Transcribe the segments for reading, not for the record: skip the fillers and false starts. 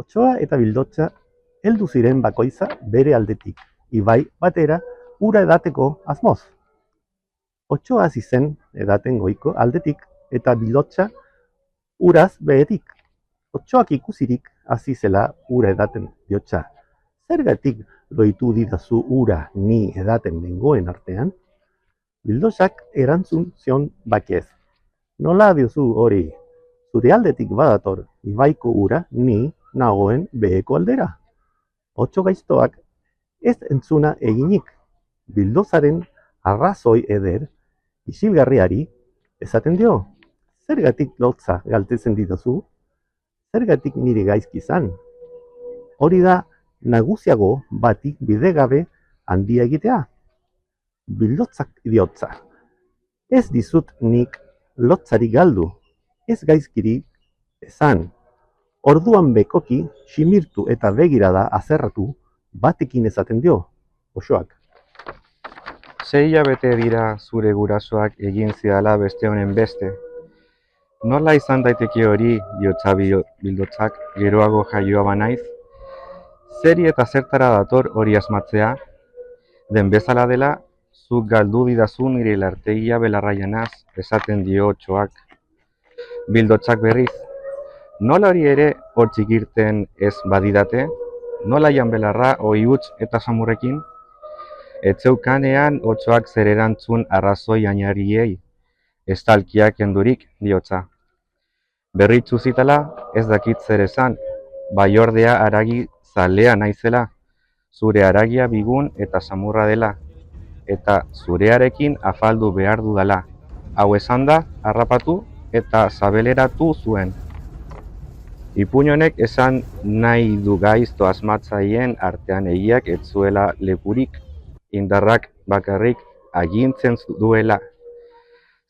Otsoa eta Bildotsa heldu ziren bakoitza bere aldetik, ibai batera ura edateko asmoz. Otsoa hasi zen edaten goiko aldetik eta Bildotsa uraz behetik. Otsoak ikusirik hasi zela ura edaten Bildotsa. Zergatik loitu didazu ura ni edaten nengoen artean? Bildotsak erantzun zion bakiez. Nola diozu hori? Zure aldetik badator ibaiko ura ni nagoen beheko aldera. Otso gaiztoak ez entzuna eginik. Bildotzaren arrazoi eder isilgarriari esaten dio. Zergatik lotza galdetzen dituzu? Zergatik nire gaizki izan? Hori da nagusiago batik bidegabe handia egitea. Bildotzak idiotza. Ez dizut nik lotzari galdu, ez gaizkiri esan. Orduan bekoki, simirtu eta begirada azerratu batekin esaten dio, Otsoak. 6 hilabete dira zure gurasoak egin zidala beste honen beste. Nola izan daiteke hori, diotza Bildotsak, geroago jaioa banaiz? Zeri eta zertara dator hori asmatzea? Den bezala dela, zuk galdu didazu nire lartegia belarraianaz, esaten dio Otsoak. Bildotsak berriz, nola hori ere hortzik irten ez badidate? Nola jan belarra ohi huts eta samurrekin? Etzeukanean Otsoak zer erantzun arrazoi ainariei, estalkiak kendurik diotza. Berritzu zitala, ez dakit zer esan, baiordea haragi zalea naizela, zure haragia bigun eta samurra dela, eta zurearekin afaldu behar dudala. Hau esanda, harrapatu eta sabeleratu zuen. Ipuin honek esan nahi du gaizto asmatzaien artean egiak ez zuela lekurik, indarrak bakarrik agintzen duela.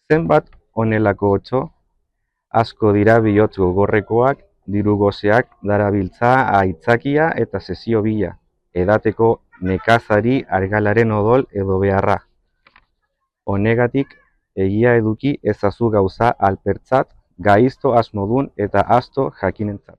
Zenbat honelako otso, asko dira bihotz gogorrekoak, diru goseak darabiltza aitzakia eta sesio bila, edateko nekazari argalaren odol edo beharra. Honegatik, egia eduki ezazu gauza alpertzat, gaizto asmodun eta asto jakinentzat.